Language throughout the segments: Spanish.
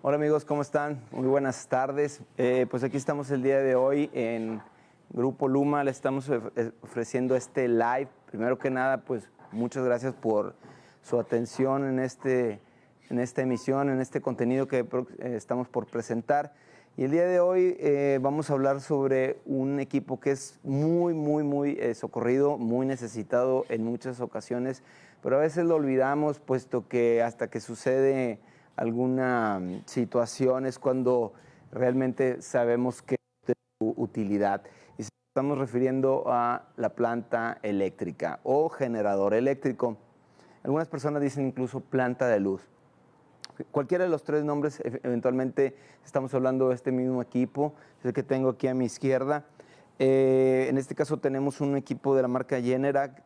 Hola amigos, ¿cómo están? Muy buenas tardes. Pues aquí estamos el día de hoy en Grupo Luma, le estamos ofreciendo este live. Primero que nada, pues muchas gracias por su atención en esta emisión, en este contenido que estamos por presentar. Y el día de hoy vamos a hablar sobre un equipo que es muy socorrido, muy necesitado en muchas ocasiones, pero a veces lo olvidamos, puesto que hasta que sucede alguna situación es cuando realmente sabemos que es su utilidad. Y estamos refiriendo a la planta eléctrica o generador eléctrico. Algunas personas dicen incluso planta de luz. Cualquiera de los tres nombres, eventualmente estamos hablando de este mismo equipo, es el que tengo aquí a mi izquierda. En este caso tenemos un equipo de la marca Generac.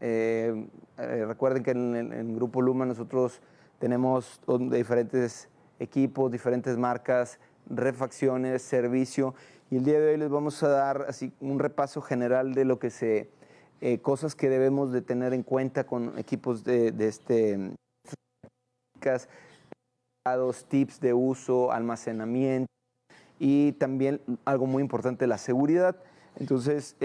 Recuerden que en Grupo Luma nosotros tenemos diferentes equipos, diferentes marcas, refacciones, servicio. Y el día de hoy les vamos a dar así un repaso general de lo que cosas que debemos de tener en cuenta con equipos tips de uso, almacenamiento y también algo muy importante, la seguridad. Entonces,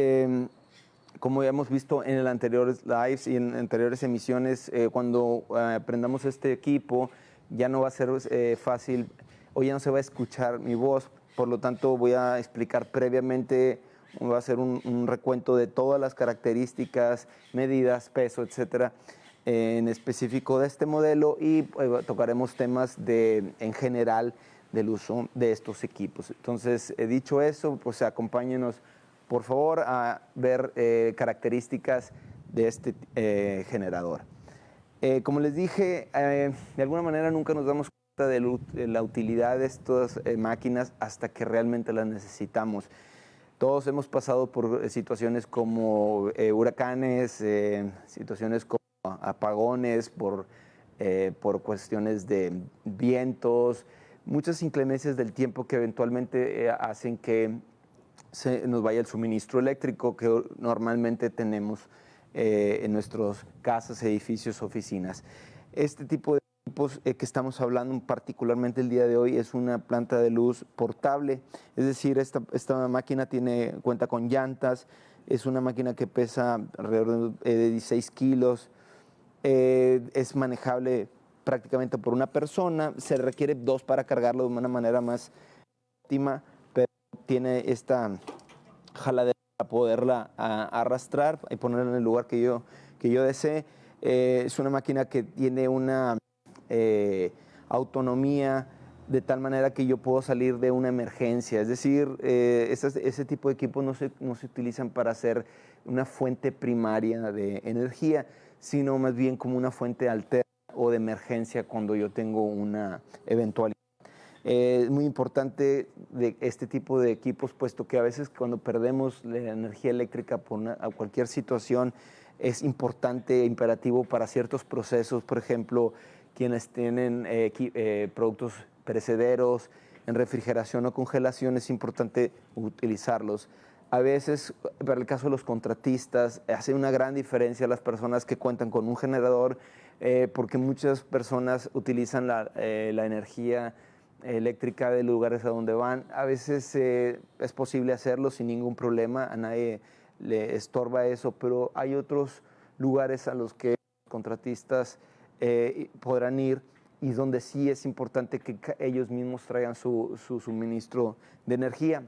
como ya hemos visto en el anteriores lives y en anteriores emisiones, cuando aprendamos este equipo, ya no va a ser fácil o ya no se va a escuchar mi voz. Por lo tanto, voy a explicar previamente, voy a hacer un recuento de todas las características, medidas, peso, etcétera, en específico de este modelo, y tocaremos temas en general del uso de estos equipos. Entonces, dicho eso, pues acompáñenos por favor a ver características de este generador. Como les dije, de alguna manera nunca nos damos cuenta de la utilidad de estas máquinas hasta que realmente las necesitamos. Todos hemos pasado por situaciones como huracanes, situaciones como apagones, por cuestiones de vientos, muchas inclemencias del tiempo que eventualmente hacen que se nos vaya el suministro eléctrico que normalmente tenemos en nuestras casas, edificios, oficinas. Este tipo de equipos que estamos hablando particularmente el día de hoy es una planta de luz portable, es decir, esta máquina cuenta con llantas, es una máquina que pesa alrededor de 16 kilos, es manejable prácticamente por una persona, se requiere dos para cargarlo de una manera más óptima, pero tiene esta jaladera para poderla arrastrar y ponerla en el lugar que yo desee. Es una máquina que tiene una autonomía de tal manera que yo puedo salir de una emergencia. Es decir, ese tipo de equipos no se utilizan para hacer una fuente primaria de energía, sino más bien como una fuente alterna o de emergencia cuando yo tengo una eventualidad. Es muy importante de este tipo de equipos, puesto que a veces cuando perdemos la energía eléctrica por cualquier situación, es importante, imperativo para ciertos procesos, por ejemplo, quienes tienen productos perecederos en refrigeración o congelación, es importante utilizarlos. A veces, para el caso de los contratistas, hace una gran diferencia las personas que cuentan con un generador, porque muchas personas utilizan la energía eléctrica de lugares a donde van. A veces es posible hacerlo sin ningún problema, a nadie le estorba eso, pero hay otros lugares a los que los contratistas podrán ir y donde sí es importante que ellos mismos traigan su suministro de energía.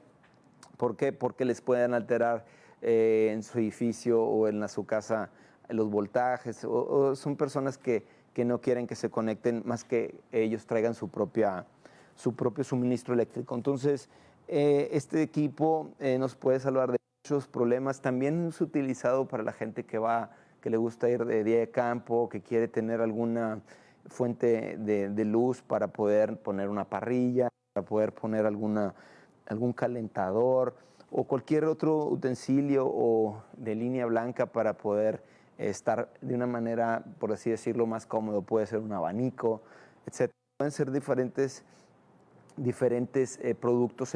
¿Por qué? Porque les pueden alterar en su edificio o en su casa los voltajes, o son personas que no quieren que se conecten más que ellos traigan su propio suministro eléctrico. Entonces, este equipo nos puede salvar de muchos problemas. También es utilizado para la gente que le gusta ir de día de campo, que quiere tener alguna fuente de luz para poder poner una parrilla, para poder poner algún calentador o cualquier otro utensilio o de línea blanca para poder estar de una manera, por así decirlo, más cómodo. Puede ser un abanico, etc. Pueden ser diferentes productos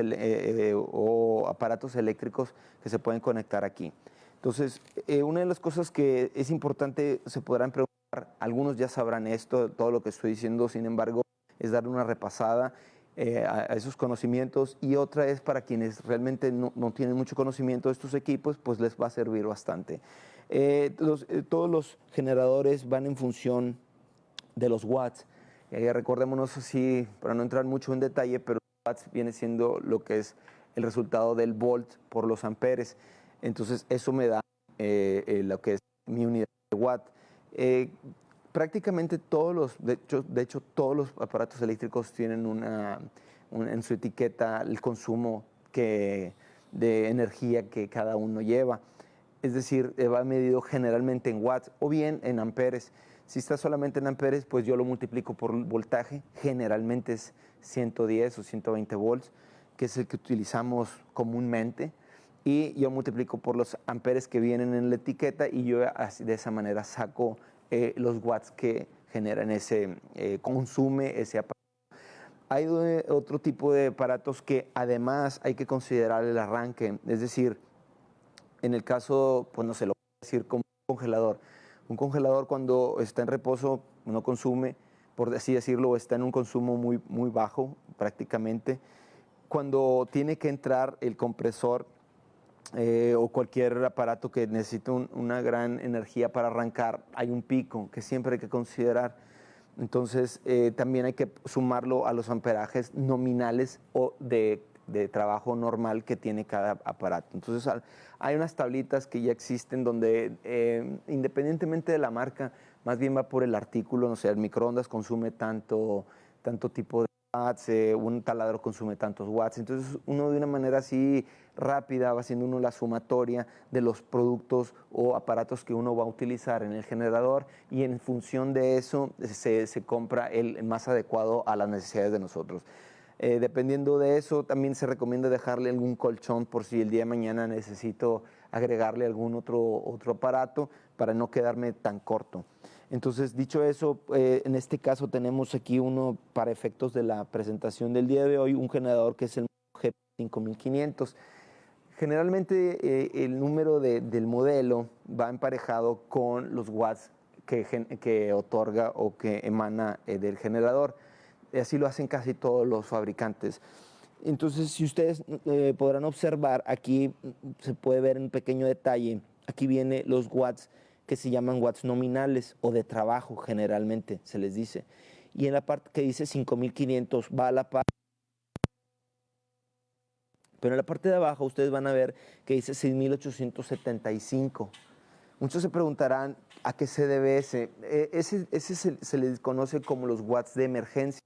o aparatos eléctricos que se pueden conectar aquí. Entonces, una de las cosas que es importante, se podrán preguntar, algunos ya sabrán esto, todo lo que estoy diciendo, sin embargo, es darle una repasada a esos conocimientos, y otra es para quienes realmente no tienen mucho conocimiento de estos equipos, pues les va a servir bastante. Todos los generadores van en función de los watts. Recordémonos así, para no entrar mucho en detalle, pero watts viene siendo lo que es el resultado del volt por los amperes. Entonces eso me da lo que es mi unidad de watt. Prácticamente todos de hecho todos los aparatos eléctricos tienen en su etiqueta el consumo de energía que cada uno lleva. Es decir, va medido generalmente en watts o bien en amperes. Si está solamente en amperes, pues yo lo multiplico por voltaje, generalmente es 110 o 120 volts, que es el que utilizamos comúnmente, y yo multiplico por los amperes que vienen en la etiqueta, y yo así, de esa manera saco los watts que generan consume ese aparato. Hay otro tipo de aparatos que además hay que considerar el arranque, es decir, en el caso, pues no se lo voy a decir como un congelador. Un congelador cuando está en reposo no consume, por así decirlo, está en un consumo muy bajo prácticamente. Cuando tiene que entrar el compresor o cualquier aparato que necesite una gran energía para arrancar, hay un pico que siempre hay que considerar. Entonces también hay que sumarlo a los amperajes nominales o de trabajo normal que tiene cada aparato. Entonces hay unas tablitas que ya existen donde independientemente de la marca, más bien va por el artículo, no sé, el microondas consume tanto tipo de watts, un taladro consume tantos watts. Entonces uno de una manera así rápida va haciendo uno la sumatoria de los productos o aparatos que uno va a utilizar en el generador, y en función de eso se compra el más adecuado a las necesidades de nosotros. Dependiendo de eso, también se recomienda dejarle algún colchón por si el día de mañana necesito agregarle algún otro aparato para no quedarme tan corto. Entonces, dicho eso, en este caso tenemos aquí uno para efectos de la presentación del día de hoy, un generador que es el G5500. Generalmente el número del modelo va emparejado con los watts que otorga o que emana del generador. Así lo hacen casi todos los fabricantes. Entonces, si ustedes podrán observar, aquí se puede ver un pequeño detalle. Aquí viene los watts que se llaman watts nominales o de trabajo, generalmente se les dice. Y en la parte que dice 5500 va a la par. Pero en la parte de abajo ustedes van a ver que dice 6875. Muchos se preguntarán a qué se debe ese. Se les conoce como los watts de emergencia.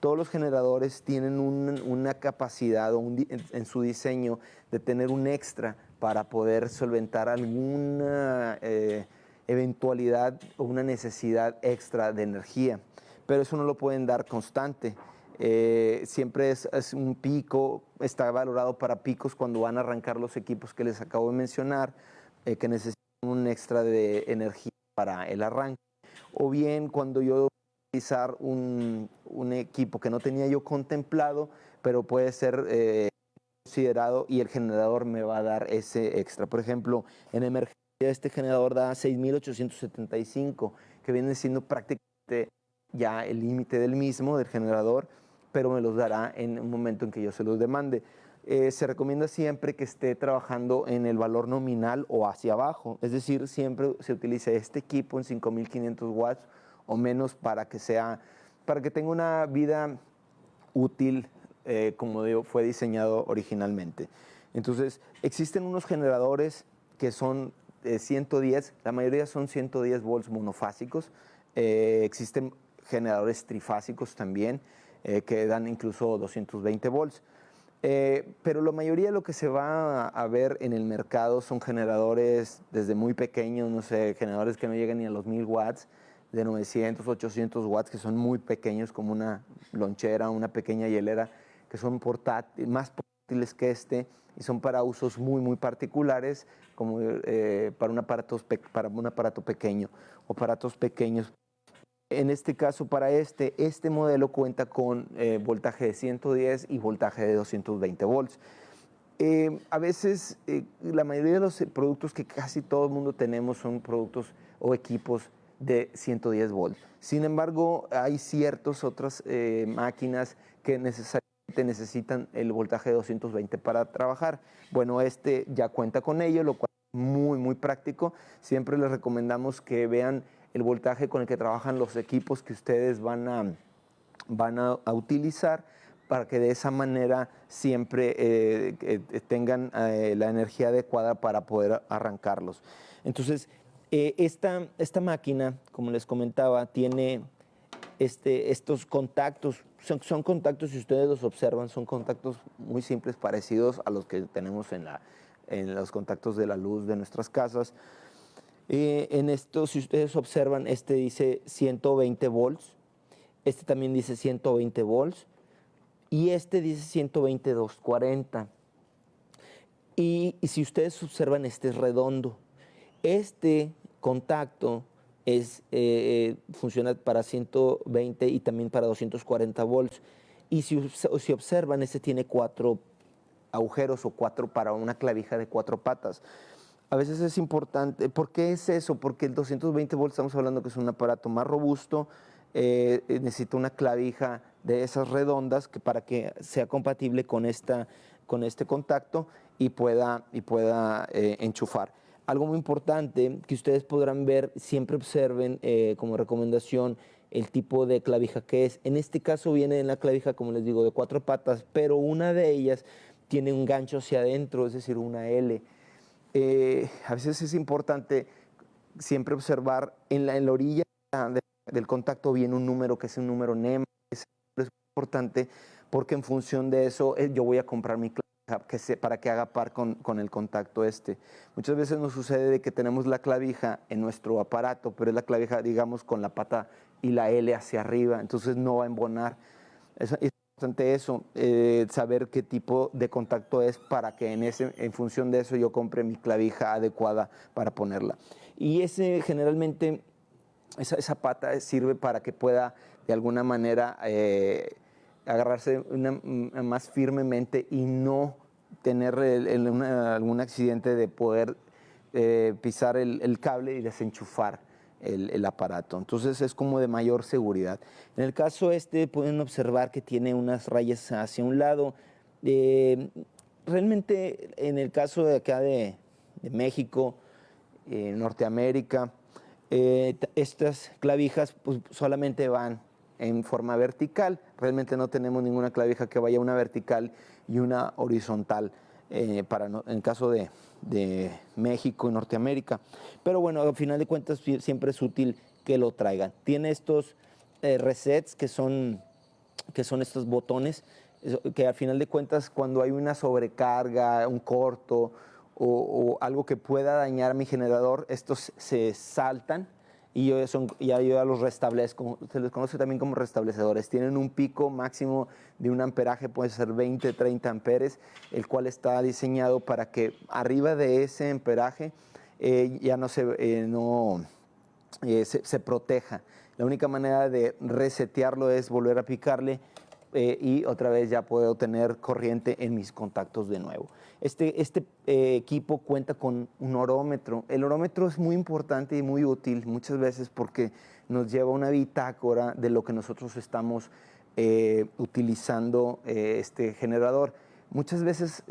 Todos los generadores tienen una capacidad en su diseño de tener un extra para poder solventar alguna eventualidad o una necesidad extra de energía, pero eso no lo pueden dar constante. Siempre es un pico, está valorado para picos cuando van a arrancar los equipos que les acabo de mencionar, que necesitan un extra de energía para el arranque, o bien cuando yo utilizar un equipo que no tenía yo contemplado, pero puede ser considerado, y el generador me va a dar ese extra. Por ejemplo, en emergencia este generador da 6875, que viene siendo prácticamente ya el límite del mismo, del generador, pero me los dará en un momento en que yo se los demande. Se recomienda siempre que esté trabajando en el valor nominal o hacia abajo, es decir, siempre se utilice este equipo en 5500 watts o menos para que tenga una vida útil como digo, fue diseñado originalmente. Entonces, existen unos generadores que son 110, la mayoría son 110 volts monofásicos. Existen generadores trifásicos también que dan incluso 220 volts. Pero la mayoría de lo que se va a ver en el mercado son generadores desde muy pequeños, no sé, generadores que no llegan ni a los 1000 watts, de 900, 800 watts, que son muy pequeños, como una lonchera, una pequeña hielera, que son más portátiles que y son para usos muy particulares, como para un aparato pequeño o aparatos pequeños. En este caso, para este modelo cuenta con voltaje de 110 y voltaje de 220 volts. A veces, la mayoría de los productos que casi todo el mundo tenemos son productos o equipos de 110 volts. Sin embargo, hay ciertas otras máquinas que necesariamente realmente necesitan el voltaje de 220 para trabajar. Bueno, este ya cuenta con ello, lo cual es muy, muy práctico. Siempre les recomendamos que vean el voltaje con el que trabajan los equipos que ustedes van a utilizar, para que de esa manera siempre tengan la energía adecuada para poder arrancarlos. Entonces, esta máquina, como les comentaba, tiene estos contactos. Son contactos, si ustedes los observan, son contactos muy simples, parecidos a los que tenemos en los contactos de la luz de nuestras casas. En esto, si ustedes observan, este dice 120 volts, este también dice 120 volts, y este dice 120 240. Y si ustedes observan, este es redondo. Este contacto funciona para 120 y también para 240 volts. Y si observan, este tiene 4 agujeros o 4 para una clavija de 4 patas. A veces es importante. ¿Por qué es eso? Porque el 220 volts, estamos hablando que es un aparato más robusto, necesita una clavija de esas redondas para que sea compatible con este contacto y pueda enchufar. Algo muy importante que ustedes podrán ver, siempre observen como recomendación el tipo de clavija que es. En este caso viene en la clavija, como les digo, de 4 patas, pero una de ellas tiene un gancho hacia adentro, es decir, una L. A veces es importante siempre observar en la orilla del contacto viene un número que es un número NEM. Es importante porque en función de eso yo voy a comprar mi clavija para que haga par con el contacto este. Muchas veces nos sucede de que tenemos la clavija en nuestro aparato, pero es la clavija, digamos, con la pata y la L hacia arriba, entonces no va a embonar. Es importante eso, saber qué tipo de contacto es para que en función de eso yo compre mi clavija adecuada para ponerla. Y generalmente esa pata sirve para que pueda de alguna manera agarrarse más firmemente y no tener algún accidente de poder pisar el cable y desenchufar el aparato. Entonces es como de mayor seguridad. En el caso pueden observar que tiene unas rayas hacia un lado. Realmente en el caso de acá de México, Norteamérica, estas clavijas pues, solamente van en forma vertical. Realmente no tenemos ninguna clavija que vaya una vertical y una horizontal en el caso de México y Norteamérica. Pero bueno, al final de cuentas siempre es útil que lo traigan. Tiene estos resets que son estos botones que al final de cuentas cuando hay una sobrecarga, un corto o algo que pueda dañar mi generador, estos se saltan y yo ya los restablezco. Se les conoce también como restablecedores. Tienen un pico máximo de un amperaje, puede ser 20, 30 amperes, el cual está diseñado para que arriba de ese amperaje ya no se proteja. La única manera de resetearlo es volver a picarle y otra vez ya puedo tener corriente en mis contactos de nuevo. Este equipo cuenta con un orómetro. El orómetro es muy importante y muy útil muchas veces porque nos lleva una bitácora de lo que nosotros estamos utilizando este generador. Muchas veces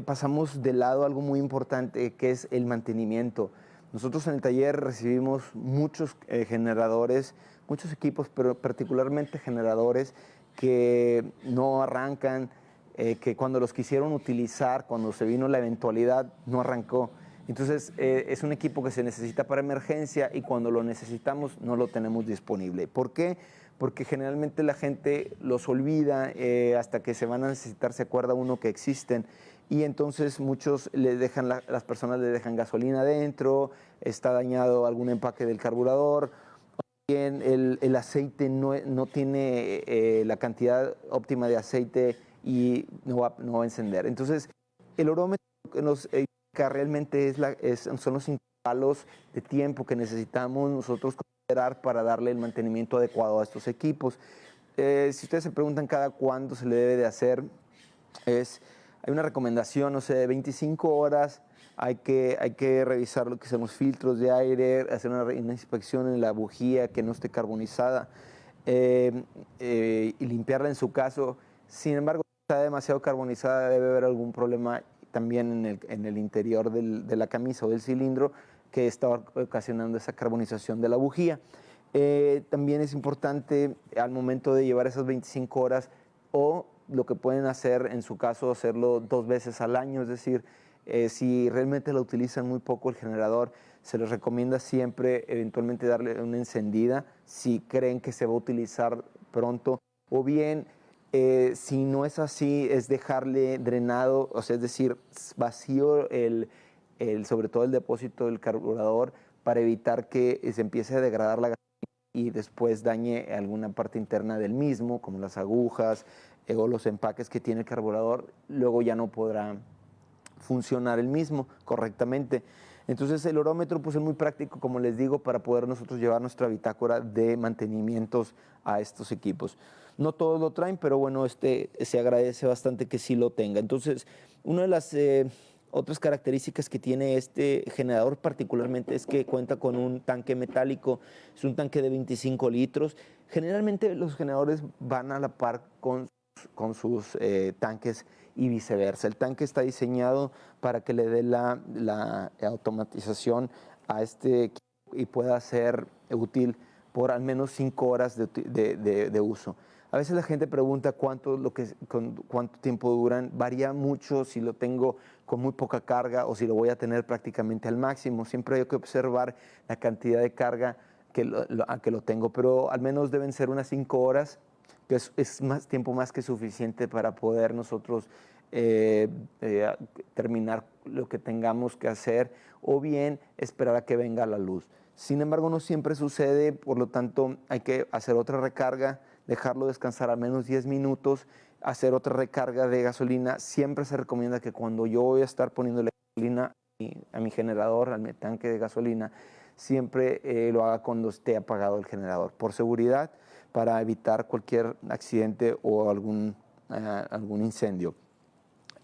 pasamos de lado algo muy importante que es el mantenimiento. Nosotros en el taller recibimos muchos generadores, muchos equipos, pero particularmente generadores que no arrancan, que cuando los quisieron utilizar, cuando se vino la eventualidad, no arrancó. Entonces es un equipo que se necesita para emergencia y cuando lo necesitamos no lo tenemos disponible. ¿Por qué? Porque generalmente la gente los olvida hasta que se van a necesitar, se acuerda uno que existen y entonces muchos las personas le dejan gasolina adentro, está dañado algún empaque del carburador, bien el aceite no tiene la cantidad óptima de aceite y no va a encender. Entonces, el orómetro que nos indica realmente son los intervalos de tiempo que necesitamos nosotros considerar para darle el mantenimiento adecuado a estos equipos. Si ustedes se preguntan cada cuándo se le debe de hacer, hay una recomendación, no sé, de 25 horas. Hay que revisar lo que son los filtros de aire, hacer una inspección en la bujía que no esté carbonizada y limpiarla en su caso. Sin embargo, si está demasiado carbonizada, debe haber algún problema también en el interior de la camisa o del cilindro que está ocasionando esa carbonización de la bujía. También es importante al momento de llevar esas 25 horas o lo que pueden hacer en su caso, hacerlo 2 veces al año, es decir, si realmente lo utilizan muy poco el generador, se les recomienda siempre eventualmente darle una encendida si creen que se va a utilizar pronto, o bien si no es así, es dejarle drenado, o sea, es decir, vacío sobre todo el depósito del carburador para evitar que se empiece a degradar la gasolina y después dañe alguna parte interna del mismo, como las agujas o los empaques que tiene el carburador, luego ya no podrá funcionar el mismo correctamente. Entonces el orómetro pues es muy práctico, como les digo, para poder nosotros llevar nuestra bitácora de mantenimientos a estos equipos. No todos lo traen, pero bueno, se agradece bastante que sí lo tenga. Entonces, una de las otras características que tiene este generador particularmente es que cuenta con un tanque metálico, es un tanque de 25 litros. Generalmente los generadores van a la par con sus tanques y viceversa. El tanque está diseñado para que le dé la automatización a este equipo y pueda ser útil por al menos 5 horas de uso. A veces la gente pregunta cuánto tiempo duran. Varía mucho si lo tengo con muy poca carga o si lo voy a tener prácticamente al máximo. Siempre hay que observar la cantidad de carga a que lo tengo, pero al menos deben ser unas 5 horas, que es más tiempo más que suficiente para poder nosotros terminar lo que tengamos que hacer o bien esperar a que venga la luz. Sin embargo, no siempre sucede, por lo tanto hay que hacer otra recarga, dejarlo descansar al menos 10 minutos, hacer otra recarga de gasolina. Siempre se recomienda que cuando yo voy a estar poniéndole gasolina a mi generador, al tanque de gasolina, siempre lo haga cuando esté apagado el generador, por seguridad, para evitar cualquier accidente o algún incendio.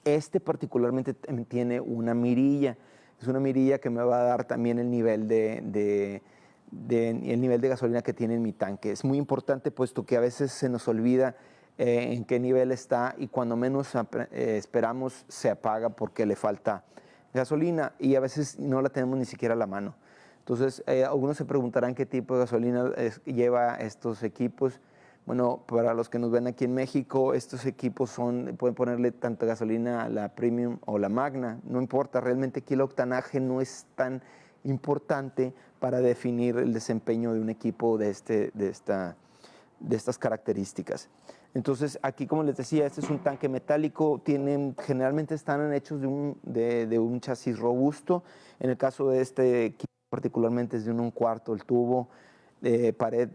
Este particularmente tiene una mirilla. Es una mirilla que me va a dar también el nivel el nivel de gasolina que tiene en mi tanque. Es muy importante puesto que a veces se nos olvida en qué nivel está y cuando menos esperamos se apaga porque le falta gasolina y a veces no la tenemos ni siquiera a la mano. Entonces, algunos se preguntarán qué tipo de gasolina lleva estos equipos. Bueno, para los que nos ven aquí en México, estos equipos pueden ponerle tanto gasolina a la Premium o la Magna, no importa, realmente aquí el octanaje no es tan importante para definir el desempeño de un equipo de estas características. Entonces, aquí, como les decía, este es un tanque metálico, generalmente están hechos de un chasis robusto. En el caso de este equipo particularmente es de 1/4 el tubo, pared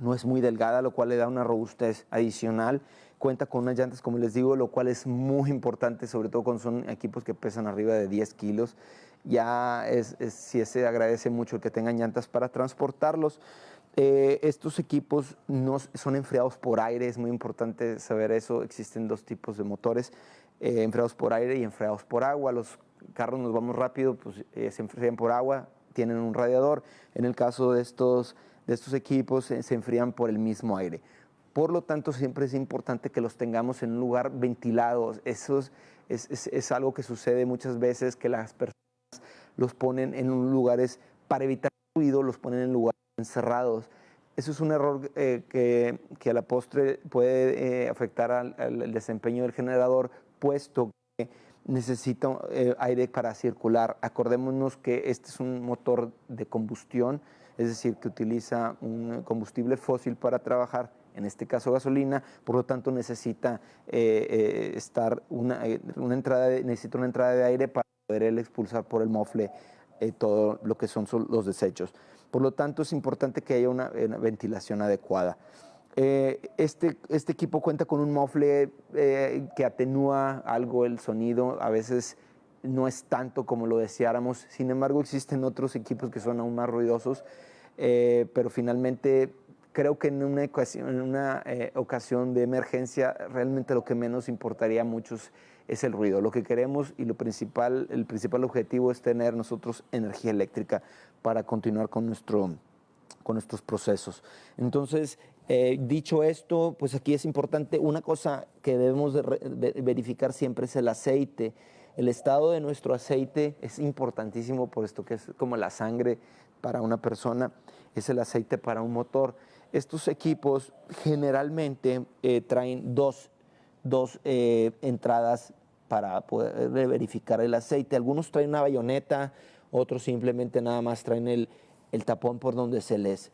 no es muy delgada, lo cual le da una robustez adicional. Cuenta con unas llantas, como les digo, lo cual es muy importante, sobre todo cuando son equipos que pesan arriba de 10 kilos. Ya sí se agradece mucho que tengan llantas para transportarlos. Estos equipos no son enfriados por aire, es muy importante saber eso. Existen 2 tipos de motores, enfriados por aire y enfriados por agua. Los carros nos vamos rápido, pues se enfrían por agua, tienen un radiador. En el caso de estos equipos se enfrían por el mismo aire. Por lo tanto, siempre es importante que los tengamos en un lugar ventilado. Eso es algo que sucede muchas veces, que las personas los ponen en lugares, para evitar ruido, los ponen en lugares encerrados. Eso es un error que a la postre puede afectar al desempeño del generador, puesto que necesita aire para circular. Acordémonos que este es un motor de combustión, es decir, que utiliza un combustible fósil para trabajar, en este caso gasolina, por lo tanto necesita una entrada de aire para poder él expulsar por el mofle todo lo que son los desechos. Por lo tanto, es importante que haya una ventilación adecuada. Este equipo cuenta con un mofle que atenúa algo el sonido, a veces no es tanto como lo deseáramos. Sin embargo, existen otros equipos que son aún más ruidosos, pero finalmente creo que en una ocasión de emergencia realmente lo que menos importaría a muchos es el ruido. Lo que queremos y el principal objetivo es tener nosotros energía eléctrica para continuar con nuestros procesos. Entonces, Dicho esto, pues aquí es importante, una cosa que debemos de verificar siempre es el aceite. El estado de nuestro aceite es importantísimo, por esto que es como la sangre para una persona, es el aceite para un motor. Estos equipos generalmente traen dos entradas para poder verificar el aceite. Algunos traen una bayoneta, otros simplemente nada más traen el tapón por donde se les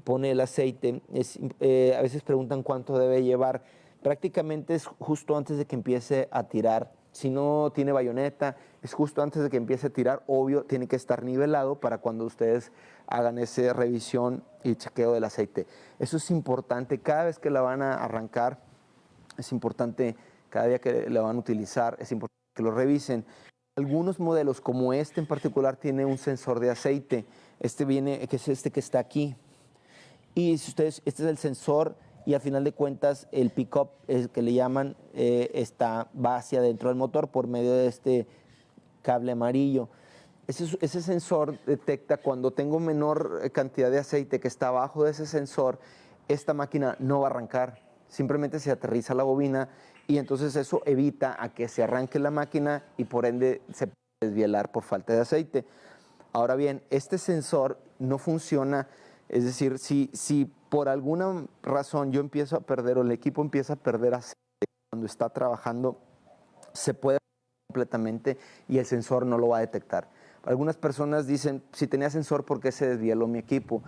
pone el aceite. A veces preguntan cuánto debe llevar. Prácticamente es justo antes de que empiece a tirar. Si no tiene bayoneta, es justo antes de que empiece a tirar. Obvio, tiene que estar nivelado para cuando ustedes hagan esa revisión y chequeo del aceite. Eso es importante. Cada vez que la van a arrancar, es importante, cada día que la van a utilizar, es importante que lo revisen. Algunos modelos, como este en particular, tiene un sensor de aceite. Este viene, que es este que está aquí. Y si ustedes, este es el sensor y al final de cuentas el pick-up que le llaman va hacia dentro del motor por medio de este cable amarillo. Ese sensor detecta cuando tengo menor cantidad de aceite que está abajo de ese sensor, esta máquina no va a arrancar, simplemente se aterriza la bobina y entonces eso evita a que se arranque la máquina y por ende se puede desvielar por falta de aceite. Ahora bien, este sensor no funciona, es decir, si por alguna razón yo empiezo a perder o el equipo empieza a perder aceite cuando está trabajando, se puede completamente y el sensor no lo va a detectar. Algunas personas dicen, si tenía sensor, ¿por qué se desvieló mi equipo?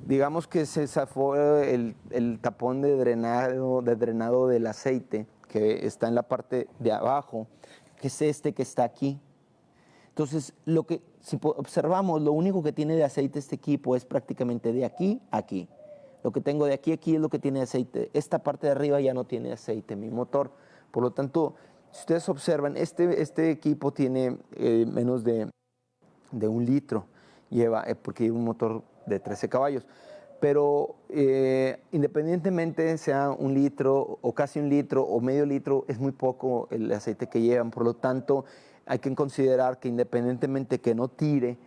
Digamos que se zafó el tapón de drenado del aceite que está en la parte de abajo, que es este que está aquí. Entonces, si observamos, lo único que tiene de aceite este equipo es prácticamente de aquí a aquí. Lo que tengo de aquí a aquí es lo que tiene aceite. Esta parte de arriba ya no tiene aceite, mi motor. Por lo tanto, si ustedes observan, este equipo tiene menos de 1 litro, porque lleva un motor de 13 caballos. Pero independientemente sea 1 litro o casi 1 litro o medio litro, es muy poco el aceite que llevan. Por lo tanto, hay que considerar que independientemente que no tire,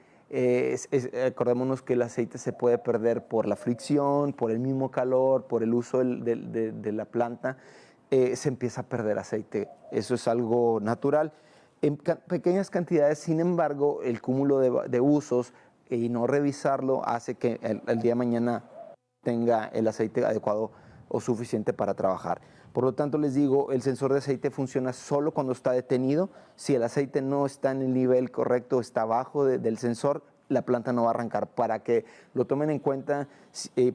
acordémonos que el aceite se puede perder por la fricción, por el mismo calor, por el uso de la planta, se empieza a perder aceite. Eso es algo natural. En pequeñas cantidades, sin embargo, el cúmulo de usos y no revisarlo hace que el día de mañana tenga el aceite adecuado o suficiente para trabajar. Por lo tanto, les digo, el sensor de aceite funciona solo cuando está detenido. Si el aceite no está en el nivel correcto, está abajo del sensor, la planta no va a arrancar. Para que lo tomen en cuenta,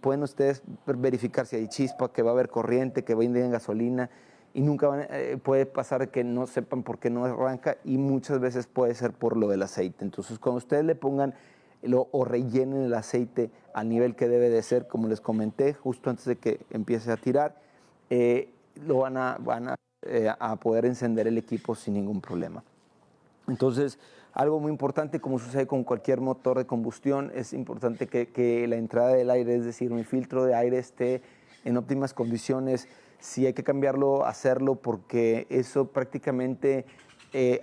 pueden ustedes verificar si hay chispa, que va a haber corriente, que va a ir en gasolina, y nunca puede pasar que no sepan por qué no arranca y muchas veces puede ser por lo del aceite. Entonces, cuando ustedes le pongan o rellenen el aceite al nivel que debe de ser, como les comenté, justo antes de que empiece a tirar, lo van a poder encender el equipo sin ningún problema. Entonces, algo muy importante, como sucede con cualquier motor de combustión, es importante que la entrada del aire, es decir, mi filtro de aire esté en óptimas condiciones. Si hay que cambiarlo, hacerlo, porque eso prácticamente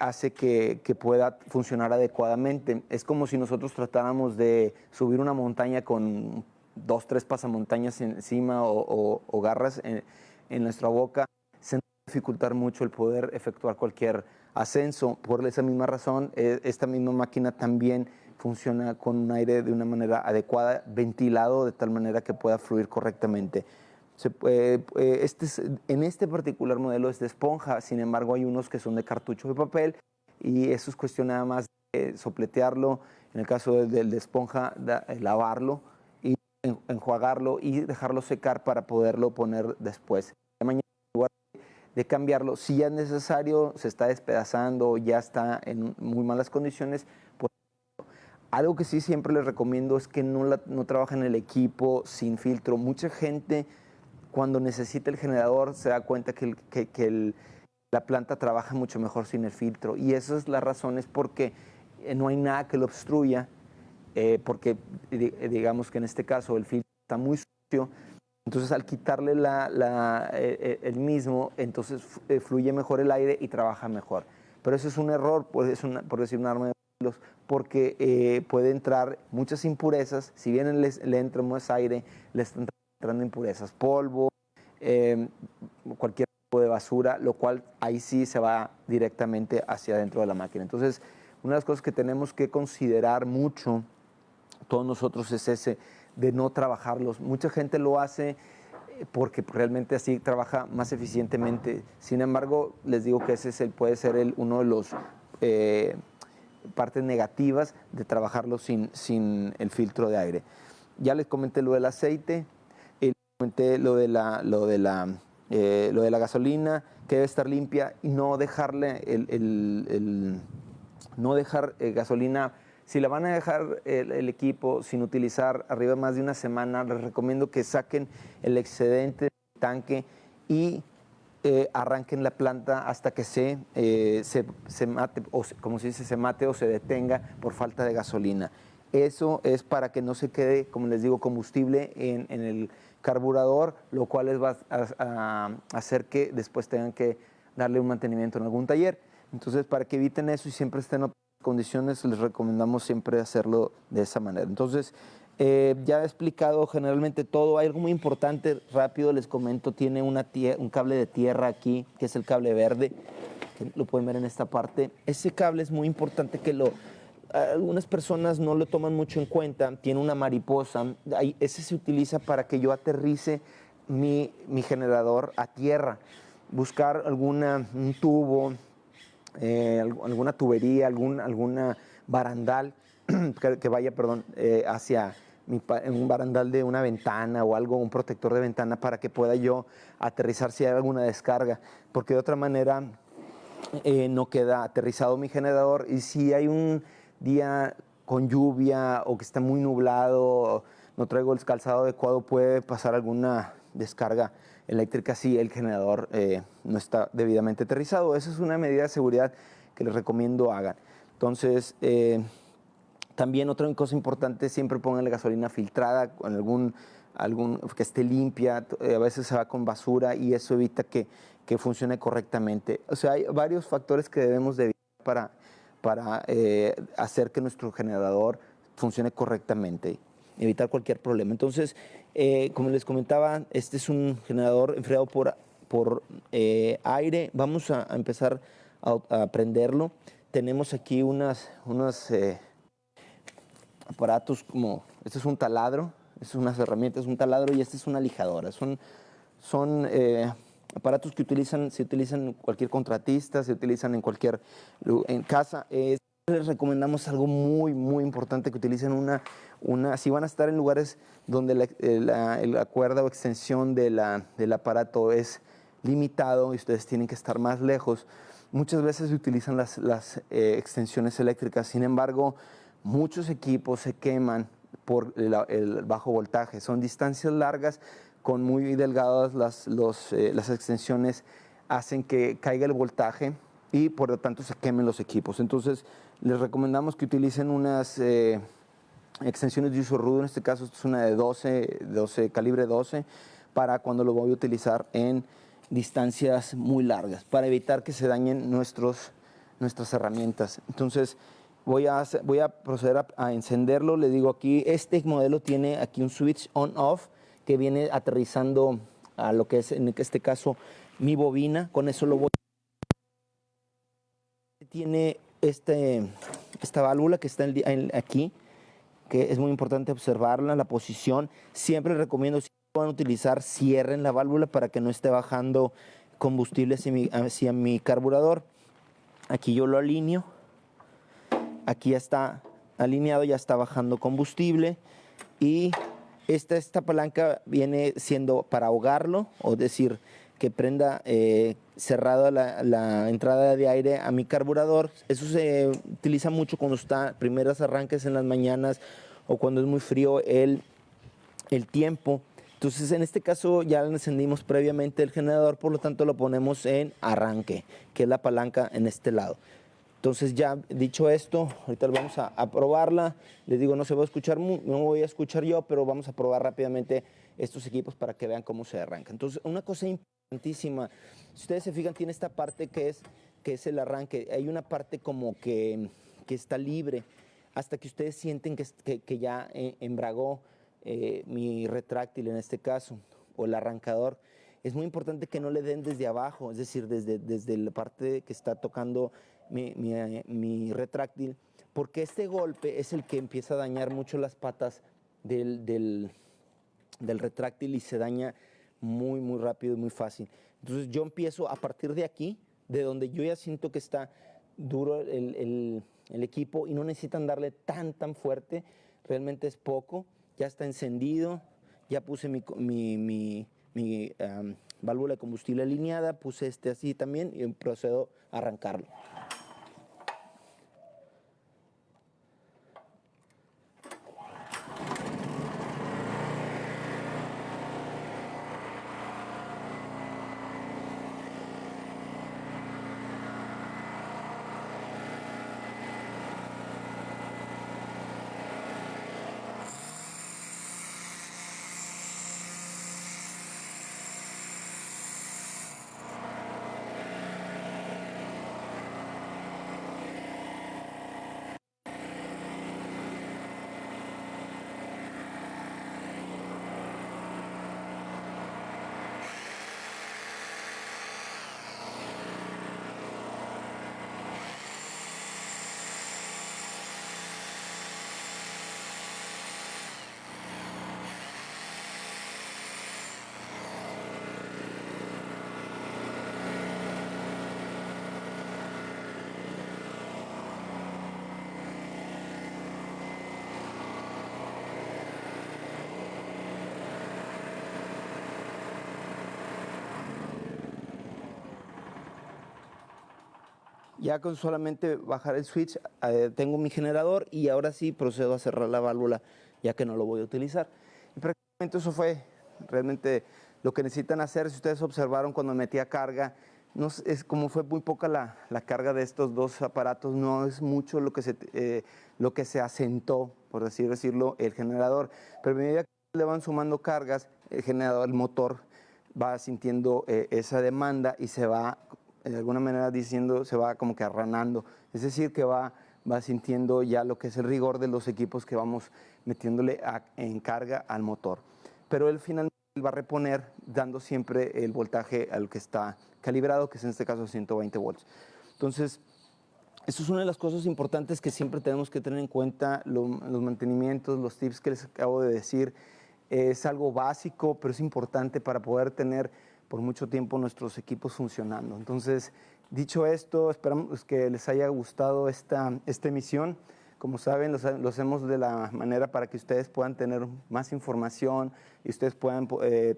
hace que pueda funcionar adecuadamente. Es como si nosotros tratáramos de subir una montaña con 2, 3 pasamontañas encima o garras en nuestra boca. Se nos va a dificultar mucho el poder efectuar cualquier ascenso. Por esa misma razón, esta misma máquina también funciona con un aire de una manera adecuada, ventilado de tal manera que pueda fluir correctamente. En este particular modelo es de esponja, sin embargo hay unos que son de cartucho de papel y eso es cuestión nada más de sopletearlo, en el caso del de esponja, lavarlo y enjuagarlo y dejarlo secar para poderlo poner después. De mañana, en lugar de cambiarlo, si ya es necesario, se está despedazando o ya está en muy malas condiciones, pues algo que sí siempre les recomiendo es que no trabajen el equipo sin filtro. Mucha gente cuando necesita el generador se da cuenta que la planta trabaja mucho mejor sin el filtro y esa es la razón, es porque no hay nada que lo obstruya, porque digamos que en este caso el filtro está muy sucio, entonces al quitarle el mismo, entonces fluye mejor el aire y trabaja mejor. Pero eso es un error, por decir un arma de filos, porque puede entrar muchas impurezas, si bien le entra más aire, le están entrando impurezas, polvo, cualquier tipo de basura, lo cual ahí sí se va directamente hacia adentro de la máquina. Entonces, una de las cosas que tenemos que considerar mucho todos nosotros es ese de no trabajarlos. Mucha gente lo hace porque realmente así trabaja más eficientemente. Sin embargo, les digo que ese puede ser uno de los partes negativas de trabajarlo sin el filtro de aire. Ya les comenté lo del aceite, les comenté lo de la gasolina, que debe estar limpia y no dejarle no dejar gasolina. Si la van a dejar el equipo sin utilizar arriba de más de una semana, les recomiendo que saquen el excedente del tanque y arranquen la planta hasta que se mate, o como se dice, se mate o se detenga por falta de gasolina. Eso es para que no se quede, como les digo, combustible en el carburador, lo cual les va a hacer que después tengan que darle un mantenimiento en algún taller. Entonces, para que eviten eso y siempre estén en condiciones, les recomendamos siempre hacerlo de esa manera. Entonces, ya he explicado generalmente todo. Hay algo muy importante, rápido les comento, tiene un cable de tierra aquí, que es el cable verde, que lo pueden ver en esta parte. Ese cable es muy importante que algunas personas no lo toman mucho en cuenta. Tiene una mariposa, ese se utiliza para que yo aterrice mi generador a tierra. Buscar un tubo, alguna tubería, alguna barandal que vaya, hacia un barandal de una ventana o algo, un protector de ventana para que pueda yo aterrizar si hay alguna descarga, porque de otra manera no queda aterrizado mi generador. Y si hay un día con lluvia o que está muy nublado, no traigo el calzado adecuado, puede pasar alguna descarga eléctrica si el generador no está debidamente aterrizado. Esa es una medida de seguridad que les recomiendo hagan. Entonces, también otra cosa importante, siempre pongan la gasolina filtrada, con algún que esté limpia. A veces se va con basura y eso evita que funcione correctamente. O sea, hay varios factores que debemos de evitar para hacer que nuestro generador funcione correctamente, evitar cualquier problema. Entonces, como les comentaba, este es un generador enfriado por aire. Vamos a empezar a prenderlo. Tenemos aquí unos aparatos como, este es un taladro, estas son unas herramientas, un taladro, y este es una lijadora. Son aparatos que se utilizan en cualquier contratista, se utilizan en casa. Les recomendamos algo muy, muy importante, que utilicen si van a estar en lugares donde la cuerda o extensión del aparato es limitado y ustedes tienen que estar más lejos, muchas veces se utilizan las extensiones eléctricas. Sin embargo, muchos equipos se queman por el bajo voltaje. Son distancias largas con muy delgadas las extensiones, hacen que caiga el voltaje y por lo tanto se quemen los equipos. Entonces, les recomendamos que utilicen unas extensiones de uso rudo. En este caso, esta es una de calibre 12, para cuando lo voy a utilizar en distancias muy largas, para evitar que se dañen nuestras herramientas. Entonces, voy a proceder a encenderlo. Le digo aquí, este modelo tiene aquí un switch on-off que viene aterrizando a lo que es, en este caso, mi bobina. Con eso lo voy. Tiene esta válvula que está aquí, que es muy importante observarla, la posición. Siempre recomiendo, si van a utilizar, cierren la válvula para que no esté bajando combustible hacia mi carburador. Aquí yo lo alineo. Aquí ya está alineado, ya está bajando combustible. Y esta palanca viene siendo para ahogarlo, o decir, que prenda cerrada la entrada de aire a mi carburador. Eso se utiliza mucho cuando está primeros arranques en las mañanas o cuando es muy frío el tiempo. Entonces, en este caso ya encendimos previamente el generador, por lo tanto lo ponemos en arranque, que es la palanca en este lado. Entonces, ya dicho esto, ahorita vamos a probarla. Les digo, no se va a escuchar, no voy a escuchar yo, pero vamos a probar rápidamente estos equipos para que vean cómo se arranca. Entonces, una cosa importantísima, si ustedes se fijan, tiene esta parte que es el arranque. Hay una parte como que está libre hasta que ustedes sienten que ya embragó mi retráctil en este caso, o el arrancador, es muy importante que no le den desde abajo, es decir, desde la parte que está tocando mi retráctil, porque este golpe es el que empieza a dañar mucho las patas del retráctil y se daña muy, muy rápido y muy fácil. Entonces yo empiezo a partir de aquí, de donde yo ya siento que está duro el equipo y no necesitan darle tan fuerte, realmente es poco, ya está encendido, ya puse mi válvula de combustible alineada, puse este así también y procedo a arrancarlo. Ya con solamente bajar el switch, tengo mi generador y ahora sí procedo a cerrar la válvula, ya que no lo voy a utilizar. Y prácticamente eso fue realmente lo que necesitan hacer. Si ustedes observaron cuando metía carga, no, es como fue muy poca la carga de estos dos aparatos, no es mucho lo que se asentó, por así decirlo, el generador. Pero a medida que le van sumando cargas, el generador, el motor, va sintiendo esa demanda y se va de alguna manera diciendo, se va como que arranando. Es decir, que va sintiendo ya lo que es el rigor de los equipos que vamos metiéndole en carga al motor. Pero él finalmente va a reponer dando siempre el voltaje al que está calibrado, que es en este caso 120 volts. Entonces, eso es una de las cosas importantes que siempre tenemos que tener en cuenta, los mantenimientos, los tips que les acabo de decir. Es algo básico, pero es importante para poder tener por mucho tiempo nuestros equipos funcionando. Entonces, dicho esto, esperamos que les haya gustado esta emisión. Como saben, lo hacemos de la manera para que ustedes puedan tener más información y ustedes puedan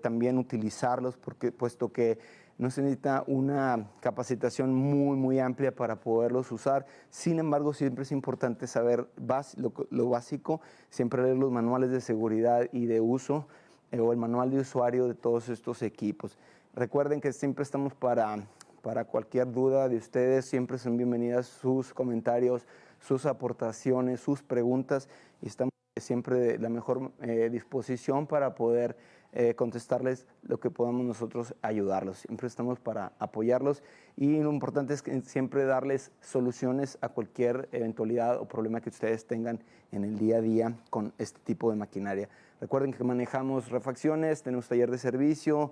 también utilizarlos, puesto que no se necesita una capacitación muy amplia para poderlos usar. Sin embargo, siempre es importante saber lo básico, siempre leer los manuales de seguridad y de uso o el manual de usuario de todos estos equipos. Recuerden que siempre estamos para cualquier duda de ustedes, siempre son bienvenidas sus comentarios, sus aportaciones, sus preguntas, y estamos siempre de la mejor disposición para poder contestarles lo que podamos nosotros ayudarlos. Siempre estamos para apoyarlos y lo importante es que siempre darles soluciones a cualquier eventualidad o problema que ustedes tengan en el día a día con este tipo de maquinaria. Recuerden que manejamos refacciones, tenemos taller de servicio,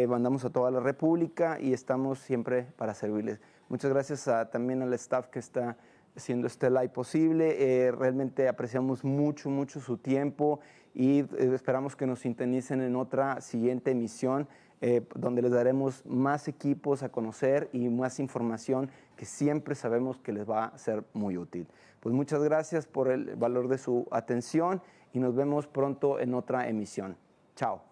mandamos a toda la República y estamos siempre para servirles. Muchas gracias también al staff que está haciendo este live posible. Realmente apreciamos mucho su tiempo y esperamos que nos sintonicen en otra siguiente emisión donde les daremos más equipos a conocer y más información que siempre sabemos que les va a ser muy útil. Pues muchas gracias por el valor de su atención y nos vemos pronto en otra emisión. Chao.